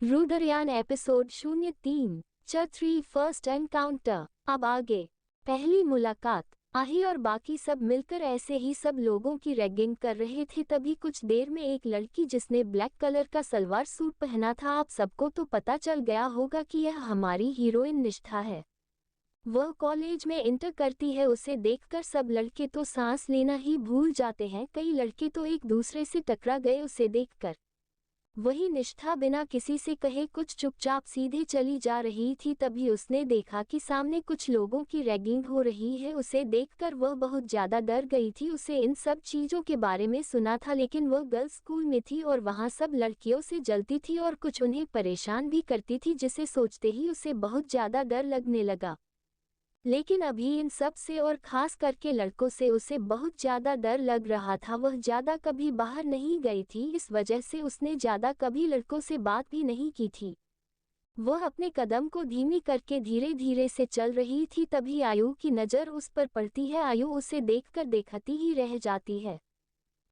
रुद्रयान episode 03 3 first encounter. अब आगे। पहली मुलाकात। आही और बाकी सब मिलकर ऐसे ही सब लोगों की रैगिंग कर रहे थे। तभी कुछ देर में एक लड़की जिसने ब्लैक कलर का सलवार सूट पहना था, आप सबको तो पता चल गया होगा कि यह हमारी हीरोइन निष्ठा है। वह कॉलेज में इंटर करती है। उसे देखकर सब लड़के तो सांस लेना ही भूल जाते हैं। कई लड़के तो एक दूसरे से टकरा गए उसे देखकर। वही निष्ठा बिना किसी से कहे कुछ चुपचाप सीधे चली जा रही थी। तभी उसने देखा कि सामने कुछ लोगों की रैगिंग हो रही है। उसे देखकर वह बहुत ज्यादा डर गई थी। उसे इन सब चीजों के बारे में सुना था, लेकिन वह गर्ल्स स्कूल में थी और वहां सब लड़कियों से जलती थी और कुछ उन्हें परेशान भी करती थी, जिसे सोचते ही उसे बहुत ज्यादा डर लगने लगा। लेकिन अभी इन सब से और खास करके लड़कों से उसे बहुत ज्यादा डर लग रहा था। वह ज्यादा कभी बाहर नहीं गई थी, इस वजह से उसने ज्यादा कभी लड़कों से बात भी नहीं की थी। वह अपने कदम को धीमी करके धीरे धीरे से चल रही थी। तभी आयु की नज़र उस पर पड़ती है। आयु उसे देखकर देखती ही रह जाती है।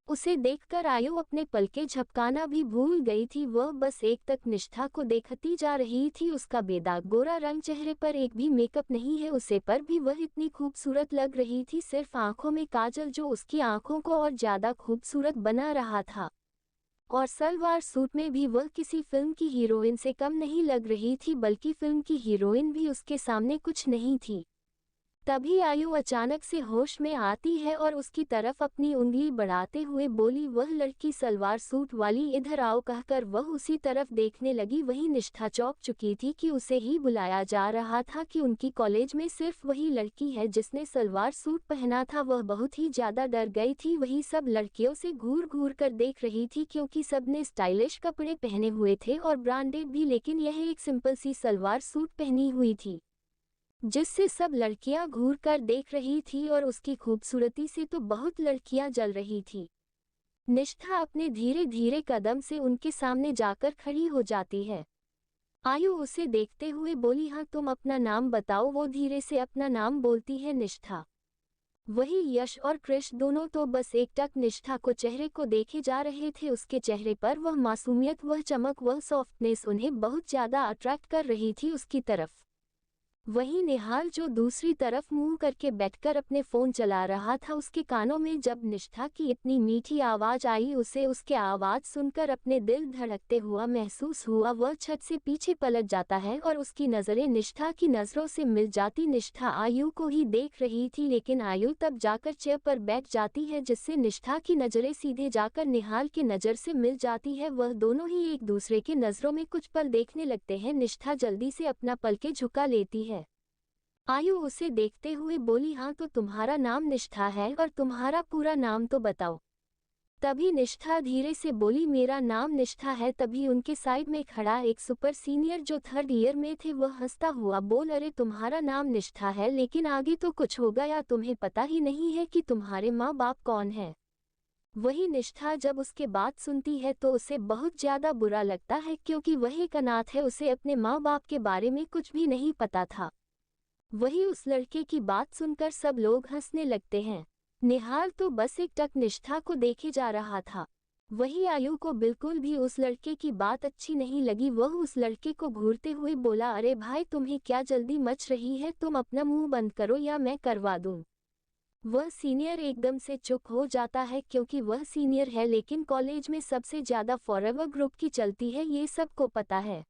उसे देखकर आयु अपने पलके झपकाना भी भूल गई थी। वह बस एक तक निष्ठा को देखती जा रही थी। उसका बेदाग गोरा रंग, चेहरे पर एक भी मेकअप नहीं है। उसे पर भी वह इतनी खूबसूरत लग रही थी, सिर्फ आंखों में काजल जो उसकी आंखों को और ज्यादा खूबसूरत बना रहा था। और सलवार सूट में भी वह किसी फिल्म की हीरोइन से कम नहीं लग रही थी, बल्कि फिल्म की हीरोइन भी उसके सामने कुछ नहीं थी। तभी आयु अचानक से होश में आती है और उसकी तरफ अपनी उंगली बढ़ाते हुए बोली, वह लड़की सलवार सूट वाली, इधर आओ, कहकर वह उसी तरफ देखने लगी। वही निष्ठा चौंक चुकी थी कि उसे ही बुलाया जा रहा था कि उनकी कॉलेज में सिर्फ वही लड़की है जिसने सलवार सूट पहना था। वह बहुत ही ज्यादा डर गई थी। वही सब लड़कियों से घूर घूर कर देख रही थी, क्योंकि सबने स्टाइलिश कपड़े पहने हुए थे और ब्रांडेड भी, लेकिन यह एक सिंपल सी सलवार सूट पहनी हुई थी, जिससे सब लड़कियां घूर कर देख रही थी और उसकी खूबसूरती से तो बहुत लड़कियां जल रही थी। निष्ठा अपने धीरे धीरे कदम से उनके सामने जाकर खड़ी हो जाती है। आयु उसे देखते हुए बोली, हाँ तुम अपना नाम बताओ। वो धीरे से अपना नाम बोलती है, निष्ठा। वही यश और कृष दोनों तो बस एकटक निष्ठा को चेहरे को देखे जा रहे थे। उसके चेहरे पर वह मासूमियत, वह चमक, वह सॉफ्टनेस उन्हें बहुत ज्यादा अट्रैक्ट कर रही थी उसकी तरफ। वहीं निहाल जो दूसरी तरफ मुंह करके बैठकर अपने फोन चला रहा था, उसके कानों में जब निष्ठा की इतनी मीठी आवाज आई, उसे उसके आवाज सुनकर अपने दिल धड़कते हुआ महसूस हुआ। वह छत से पीछे पलट जाता है और उसकी नजरें निष्ठा की नजरों से मिल जाती। निष्ठा आयु को ही देख रही थी, लेकिन आयु तब जाकर चेयर पर बैठ जाती है, जिससे निष्ठा की नजरें सीधे जाकर निहाल की नजर से मिल जाती है। वह दोनों ही एक दूसरे के नजरों में कुछ पल देखने लगते हैं। निष्ठा जल्दी से अपना पलके झुका लेती है। आयु उसे देखते हुए बोली, हाँ तो तुम्हारा नाम निष्ठा है और तुम्हारा पूरा नाम तो बताओ। तभी निष्ठा धीरे से बोली, मेरा नाम निष्ठा है। तभी उनके साइड में खड़ा एक सुपर सीनियर जो 3rd ईयर में थे, वह हंसता हुआ बोल, अरे तुम्हारा नाम निष्ठा है, लेकिन आगे तो कुछ होगा या तुम्हें पता ही नहीं है कि तुम्हारे माँ बाप कौन है। वही निष्ठा जब उसके बात सुनती है तो उसे बहुत ज्यादा बुरा लगता है, क्योंकि वह एक अनाथ है। उसे अपने माँ बाप के बारे में कुछ भी नहीं पता था। वही उस लड़के की बात सुनकर सब लोग हंसने लगते हैं। निहाल तो बस एक टक निष्ठा को देखे जा रहा था। वही आयु को बिल्कुल भी उस लड़के की बात अच्छी नहीं लगी। वह उस लड़के को घूरते हुए बोला, अरे भाई तुम्हें क्या जल्दी मच रही है, तुम अपना मुंह बंद करो या मैं करवा दूं। वह सीनियर एकदम से चुप हो जाता है, क्योंकि वह सीनियर है, लेकिन कॉलेज में सबसे ज्यादा फॉरएवर ग्रुप की चलती है, ये सबको पता है।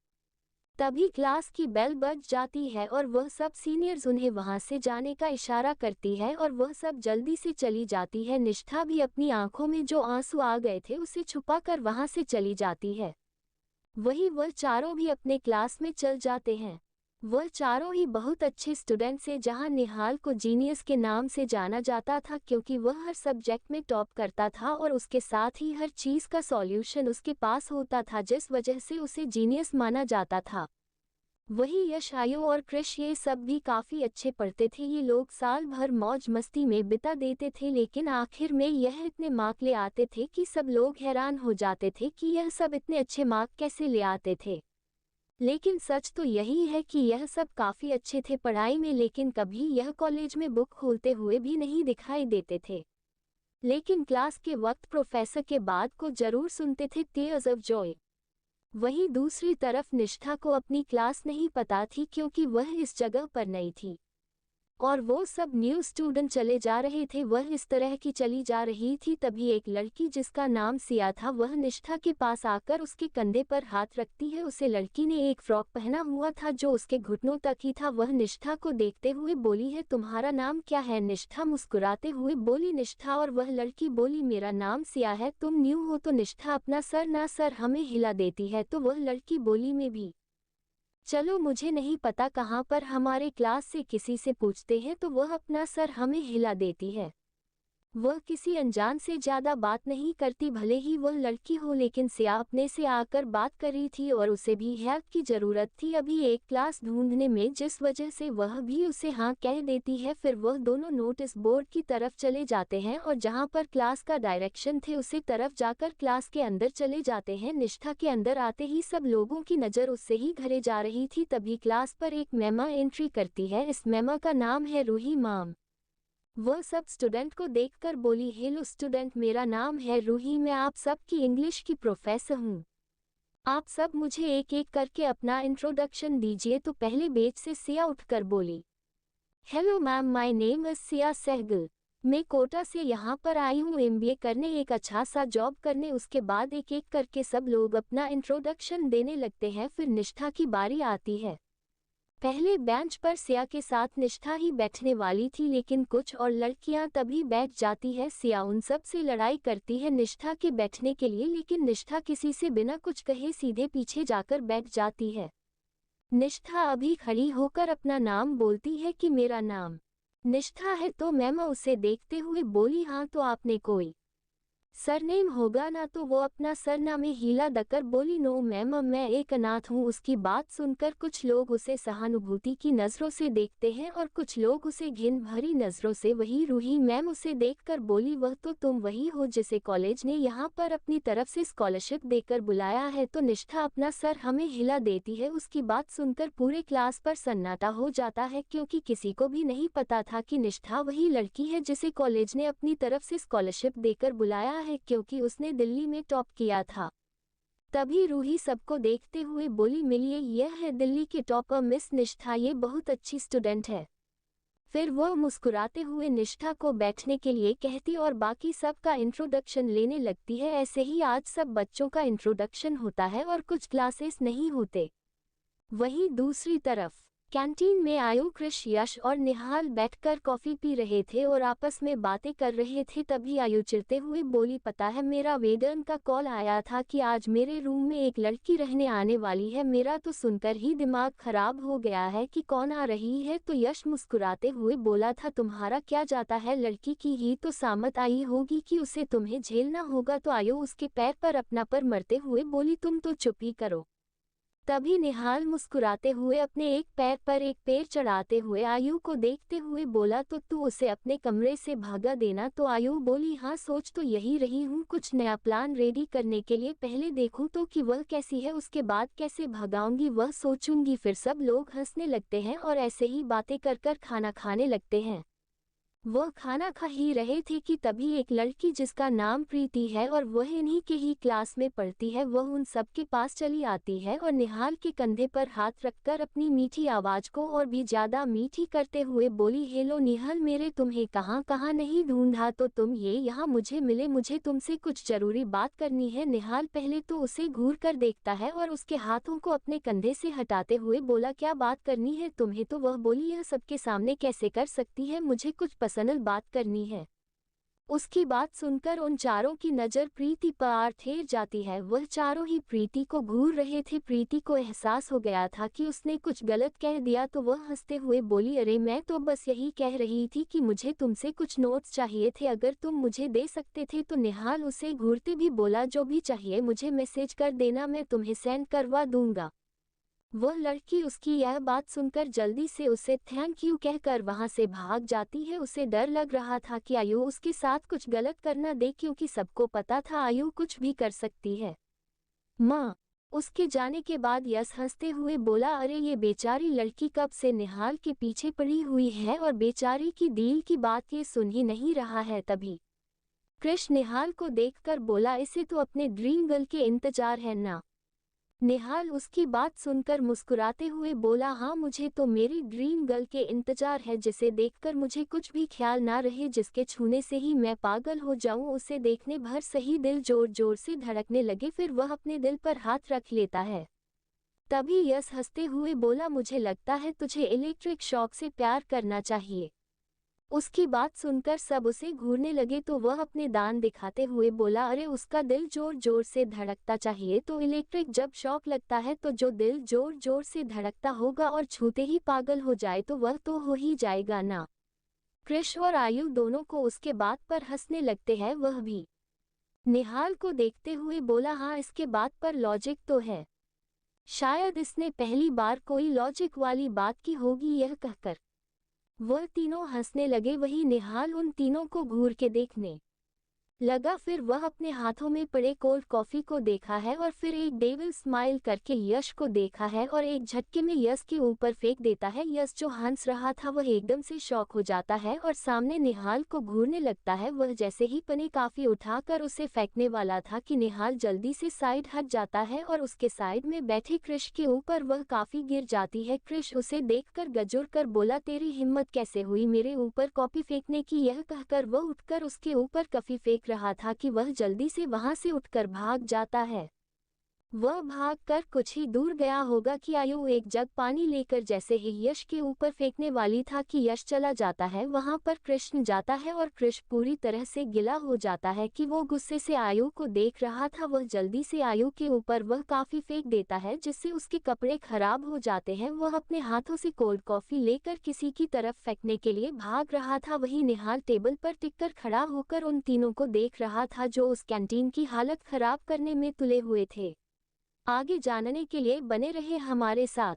तभी क्लास की बेल बज जाती है और वह सब सीनियर्स उन्हें वहां से जाने का इशारा करती है और वह सब जल्दी से चली जाती है। निष्ठा भी अपनी आंखों में जो आंसू आ गए थे उसे छुपाकर वहां से चली जाती है। वही वह चारों भी अपने क्लास में चल जाते हैं। वह चारों ही बहुत अच्छे स्टूडेंट्स हैं, जहां निहाल को जीनियस के नाम से जाना जाता था, क्योंकि वह हर सब्जेक्ट में टॉप करता था और उसके साथ ही हर चीज का सॉल्यूशन उसके पास होता था, जिस वजह से उसे जीनियस माना जाता था। वही यश, आयु और कृष ये सब भी काफी अच्छे पढ़ते थे। ये लोग साल भर मौज मस्ती में बिता देते थे, लेकिन आखिर में यह इतने मार्क ले आते थे कि सब लोग हैरान हो जाते थे कि यह सब इतने अच्छे मार्क कैसे ले आते थे। लेकिन सच तो यही है कि यह सब काफी अच्छे थे पढ़ाई में, लेकिन कभी यह कॉलेज में बुक खोलते हुए भी नहीं दिखाई देते थे। लेकिन क्लास के वक्त प्रोफेसर के बात को जरूर सुनते थे, टीयर्स ऑफ जॉय। वहीं दूसरी तरफ निष्ठा को अपनी क्लास नहीं पता थी क्योंकि वह इस जगह पर नई थी और वो सब न्यू स्टूडेंट चले जा रहे थे। वह इस तरह की चली जा रही थी, तभी एक लड़की जिसका नाम सिया था वह निष्ठा के पास आकर उसके कंधे पर हाथ रखती है। उसे लड़की ने एक फ्रॉक पहना हुआ था जो उसके घुटनों तक ही था। वह निष्ठा को देखते हुए बोली है, तुम्हारा नाम क्या है? निष्ठा मुस्कुराते हुए बोली निष्ठा, और वह लड़की बोली मेरा नाम सिया है। तुम न्यू हो? तो निष्ठा अपना सर ना सर हमें हिला देती है। तो वह लड़की बोली मैं भी। चलो मुझे नहीं पता कहाँ पर हमारे क्लास से किसी से पूछते हैं। तो वह अपना सर हमें हिला देती है। वह किसी अनजान से ज्यादा बात नहीं करती, भले ही वह लड़की हो, लेकिन सिया अपने से आकर बात कर रही थी और उसे भी हेल्प की जरूरत थी अभी एक क्लास ढूंढने में, जिस वजह से वह भी उसे हाँ कह देती है। फिर वह दोनों नोटिस बोर्ड की तरफ चले जाते हैं और जहाँ पर क्लास का डायरेक्शन थे उसी तरफ जाकर क्लास के अंदर चले जाते हैं। निष्ठा के अंदर आते ही सब लोगों की नज़र उससे ही घरे जा रही थी। तभी क्लास पर एक मैमा एंट्री करती है। इस मैमा का नाम है रूही मैम। वह सब स्टूडेंट को देखकर बोली, हेलो स्टूडेंट, मेरा नाम है रूही, मैं आप सब की इंग्लिश की प्रोफेसर हूँ। आप सब मुझे एक एक करके अपना इंट्रोडक्शन दीजिए। तो पहले बेंच से सिया उठकर बोली, hello ma'am, my name is Siya Sehgal. मैं कोटा से यहाँ पर आई हूँ एमबीए करने, एक अच्छा सा जॉब करने। उसके बाद एक एक करके सब लोग अपना इंट्रोडक्शन देने लगते हैं। फिर निष्ठा की बारी आती है। पहले बेंच पर सिया के साथ निष्ठा ही बैठने वाली थी, लेकिन कुछ और लड़कियां तभी बैठ जाती है। सिया उन सब से लड़ाई करती है निष्ठा के बैठने के लिए, लेकिन निष्ठा किसी से बिना कुछ कहे सीधे पीछे जाकर बैठ जाती है। निष्ठा अभी खड़ी होकर अपना नाम बोलती है कि मेरा नाम निष्ठा है। तो मैम उसे देखते हुए बोली, हाँ तो आपने कोई सरनेम होगा ना? तो वो अपना सरनामे हीला दकर बोली, नो मैम, मैं एक अनाथ हूँ। उसकी बात सुनकर कुछ लोग उसे सहानुभूति की नज़रों से देखते हैं और कुछ लोग उसे घिन भरी नज़रों से। वही रूही मैम उसे देखकर बोली, वह तो तुम वही हो जिसे कॉलेज ने यहाँ पर अपनी तरफ से स्कॉलरशिप देकर बुलाया है। तो निष्ठा अपना सर हमें हिला देती है। उसकी बात सुनकर पूरे क्लास पर सन्नाटा हो जाता है, क्योंकि किसी को भी नहीं पता था कि निष्ठा वही लड़की है जिसे कॉलेज ने अपनी तरफ से स्कॉलरशिप देकर बुलाया है, क्योंकि उसने दिल्ली में टॉप किया था। तभी रूही सबको देखते हुए बोली, मिलिए, यह है दिल्ली की टॉपर मिस निष्ठा, ये बहुत अच्छी स्टूडेंट है। फिर वह मुस्कुराते हुए निष्ठा को बैठने के लिए कहती और बाकी सब का इंट्रोडक्शन लेने लगती है। ऐसे ही आज सब बच्चों का इंट्रोडक्शन होता है और कुछ क्लासेस नहीं होते। वहीं दूसरी तरफ कैंटीन में आयु, कृष, यश और निहाल बैठकर कॉफी पी रहे थे और आपस में बातें कर रहे थे। तभी आयु चिढ़ते हुए बोली, पता है मेरा वेदन का कॉल आया था कि आज मेरे रूम में एक लड़की रहने आने वाली है। मेरा तो सुनकर ही दिमाग खराब हो गया है कि कौन आ रही है। तो यश मुस्कुराते हुए बोला था, तुम्हारा क्या जाता है, लड़की की ही तो सामत आई होगी कि उसे तुम्हें झेलना होगा। तो आयु उसके पैर पर अपना पर मरते हुए बोली, तुम तो चुप ही करो। तभी निहाल मुस्कुराते हुए अपने एक पैर पर एक पैर चढ़ाते हुए आयु को देखते हुए बोला, तो तू उसे अपने कमरे से भागा देना। तो आयु बोली, हाँ सोच तो यही रही हूँ, कुछ नया प्लान रेडी करने के लिए। पहले देखूँ तो कि वह कैसी है, उसके बाद कैसे भगाऊंगी वह सोचूंगी। फिर सब लोग हंसने लगते हैं और ऐसे ही बातें कर कर खाना खाने लगते हैं। वह खाना खा ही रहे थे कि तभी एक लड़की जिसका नाम प्रीति है और वह इन्हीं के ही क्लास में पढ़ती है, वह उन सब के पास चली आती है और निहाल के कंधे पर हाथ रखकर अपनी मीठी आवाज को और भी ज्यादा मीठी करते हुए बोली, हेलो निहाल, मेरे तुम्हें कहाँ कहाँ नहीं ढूंढा, तो तुम ये यहाँ मुझे मिले, मुझे तुमसे कुछ जरूरी बात करनी है। निहाल पहले तो उसे घूर कर देखता है और उसके हाथों को अपने कंधे से हटाते हुए बोला, क्या बात करनी है तुम्हें? तो वह बोली, यह सबके सामने कैसे कर सकती है, मुझे कुछ पर्सनल बात करनी है। उसकी बात सुनकर उन चारों की नज़र प्रीति पर ठहर जाती है। वह चारों ही प्रीति को घूर रहे थे। प्रीति को एहसास हो गया था कि उसने कुछ गलत कह दिया, तो वह हंसते हुए बोली, अरे मैं तो बस यही कह रही थी कि मुझे तुमसे कुछ नोट्स चाहिए थे, अगर तुम मुझे दे सकते थे। तो निहाल उसे घूरते भी बोला, जो भी चाहिए मुझे मैसेज कर देना, मैं तुम्हें सेंड करवा दूंगा। वह लड़की उसकी यह बात सुनकर जल्दी से उसे थैंक यू कहकर वहां से भाग जाती है। उसे डर लग रहा था कि आयु उसके साथ कुछ गलत करना दे, क्योंकि सबको पता था आयु कुछ भी कर सकती है। माँ, उसके जाने के बाद यश हंसते हुए बोला, अरे ये बेचारी लड़की कब से निहाल के पीछे पड़ी हुई है और बेचारी की दिल की बात ये सुन ही नहीं रहा है। तभी कृष निहाल को देखकर बोला, इसे तो अपने ड्रीम गर्ल के इंतजार है ना। निहाल उसकी बात सुनकर मुस्कुराते हुए बोला, हाँ मुझे तो मेरी ड्रीम गर्ल के इंतजार है, जिसे देखकर मुझे कुछ भी ख्याल ना रहे, जिसके छूने से ही मैं पागल हो जाऊं। उसे देखने भर सही दिल जोर जोर से धड़कने लगे, फिर वह अपने दिल पर हाथ रख लेता है। तभी यश हंसते हुए बोला, मुझे लगता है तुझे इलेक्ट्रिक शॉक से प्यार करना चाहिए। उसकी बात सुनकर सब उसे घूरने लगे तो वह अपने दांत दिखाते हुए बोला, अरे उसका दिल जोर जोर से धड़कता चाहिए तो इलेक्ट्रिक जब शॉक लगता है तो जो दिल जोर जोर से धड़कता होगा और छूते ही पागल हो जाए तो वह तो हो ही जाएगा ना। कृष और आयु दोनों को उसके बात पर हंसने लगते हैं। वह भी निहाल को देखते हुए बोला, हाँ इसके बात पर लॉजिक तो है, शायद इसने पहली बार कोई लॉजिक वाली बात की होगी। यह कहकर वह तीनों हंसने लगे। वही निहाल उन तीनों को घूर के देखने लगा, फिर वह अपने हाथों में पड़े कोल्ड कॉफी को देखा है और फिर एक डेविल स्माइल करके यश को देखा है और एक झटके में यश के ऊपर फेंक देता है। यश जो हंस रहा था वह एकदम से शॉक हो जाता है और सामने निहाल को घूरने लगता है। वह जैसे ही पनी काफी उठाकर उसे फेंकने वाला था कि निहाल जल्दी से साइड हट जाता है और उसके साइड में बैठे कृष के ऊपर वह काफी गिर जाती है। कृष उसे देखकर गजुर कर बोला, तेरी हिम्मत कैसे हुई मेरे ऊपर कॉफी फेंकने की। यह कहकर वह उठकर उसके ऊपर कॉफी फेंक रहा था कि वह जल्दी से वहां से उठकर भाग जाता है। वह भागकर कुछ ही दूर गया होगा कि आयु एक जग पानी लेकर जैसे ही यश के ऊपर फेंकने वाली था कि यश चला जाता है। वहां पर कृष्ण जाता है और कृष्ण पूरी तरह से गिला हो जाता है कि वो गुस्से से आयु को देख रहा था। वह जल्दी से आयु के ऊपर वह काफी फेंक देता है जिससे उसके कपड़े खराब हो जाते हैं। वह अपने हाथों से कोल्ड कॉफी लेकर किसी की तरफ फेंकने के लिए भाग रहा था। वही निहाल टेबल पर टिककर खड़ा होकर उन तीनों को देख रहा था जो उस कैंटीन की हालत खराब करने में तुले हुए थे। आगे जानने के लिए बने रहे हमारे साथ।